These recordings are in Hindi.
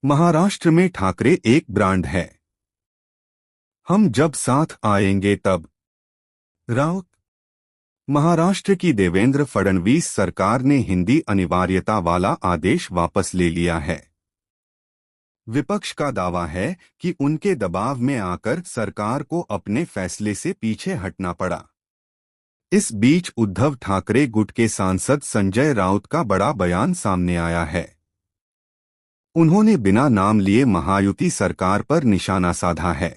महाराष्ट्र में ठाकरे एक ब्रांड है। हम जब साथ आएंगे तब। राउत। महाराष्ट्र की देवेंद्र फडणवीस सरकार ने हिंदी अनिवार्यता वाला आदेश वापस ले लिया है। विपक्ष का दावा है कि उनके दबाव में आकर सरकार को अपने फैसले से पीछे हटना पड़ा। इस बीच उद्धव ठाकरे गुट के सांसद संजय राउत का बड़ा बयान सामने आया है। उन्होंने बिना नाम लिए महायुति सरकार पर निशाना साधा है।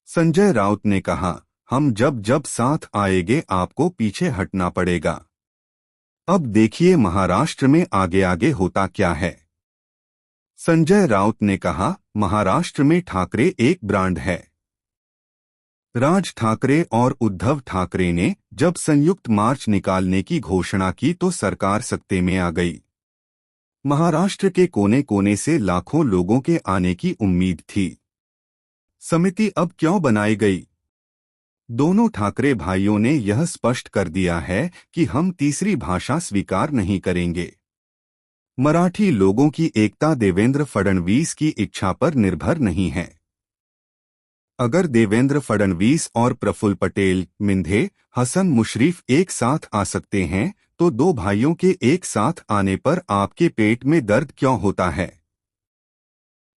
संजय राउत ने कहा, हम जब जब साथ आएंगे आपको पीछे हटना पड़ेगा। अब देखिए महाराष्ट्र में आगे आगे होता क्या है। संजय राउत ने कहा, महाराष्ट्र में ठाकरे एक ब्रांड है। राज ठाकरे और उद्धव ठाकरे ने जब संयुक्त मार्च निकालने की घोषणा की तो सरकार सत्ते में आ गई। महाराष्ट्र के कोने कोने से लाखों लोगों के आने की उम्मीद थी। समिति अब क्यों बनाई गई? दोनों ठाकरे भाइयों ने यह स्पष्ट कर दिया है कि हम तीसरी भाषा स्वीकार नहीं करेंगे। मराठी लोगों की एकता देवेंद्र फडणवीस की इच्छा पर निर्भर नहीं है। अगर देवेंद्र फडणवीस और प्रफुल्ल पटेल, मिंधे, हसन मुशर्रफ एक साथ आ सकते हैं तो दो भाइयों के एक साथ आने पर आपके पेट में दर्द क्यों होता है?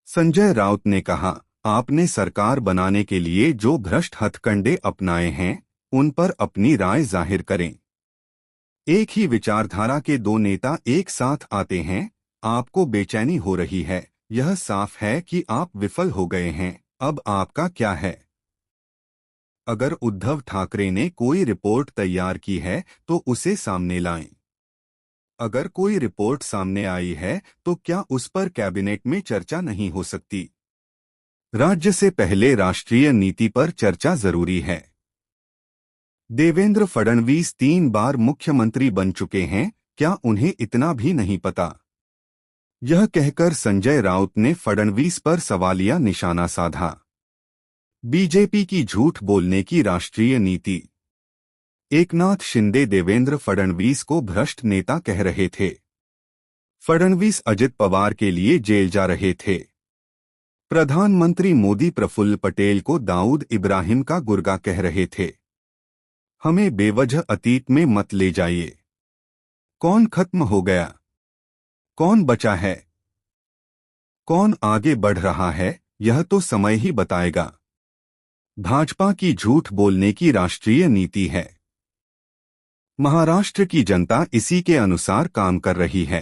संजय राउत ने कहा, आपने सरकार बनाने के लिए जो भ्रष्ट हथकंडे अपनाए हैं उन पर अपनी राय जाहिर करें। एक ही विचारधारा के दो नेता एक साथ आते हैं, आपको बेचैनी हो रही है। यह साफ है कि आप विफल हो गए हैं। अब आपका क्या है? अगर उद्धव ठाकरे ने कोई रिपोर्ट तैयार की है तो उसे सामने लाएं। अगर कोई रिपोर्ट सामने आई है तो क्या उस पर कैबिनेट में चर्चा नहीं हो सकती? राज्य से पहले राष्ट्रीय नीति पर चर्चा जरूरी है। देवेंद्र फडणवीस 3 बार मुख्यमंत्री बन चुके हैं, क्या उन्हें इतना भी नहीं पता? यह कहकर संजय राउत ने फडणवीस पर सवालिया निशाना साधा। बीजेपी की झूठ बोलने की राष्ट्रीय नीति। एकनाथ शिंदे देवेंद्र फडणवीस को भ्रष्ट नेता कह रहे थे। फडणवीस अजित पवार के लिए जेल जा रहे थे। प्रधानमंत्री मोदी प्रफुल्ल पटेल को दाऊद इब्राहिम का गुर्गा कह रहे थे। हमें बेवजह अतीत में मत ले जाइए। कौन खत्म हो गया? कौन बचा है? कौन आगे बढ़ रहा है? यह तो समय ही बताएगा। भाजपा की झूठ बोलने की राष्ट्रीय नीति है। महाराष्ट्र की जनता इसी के अनुसार काम कर रही है।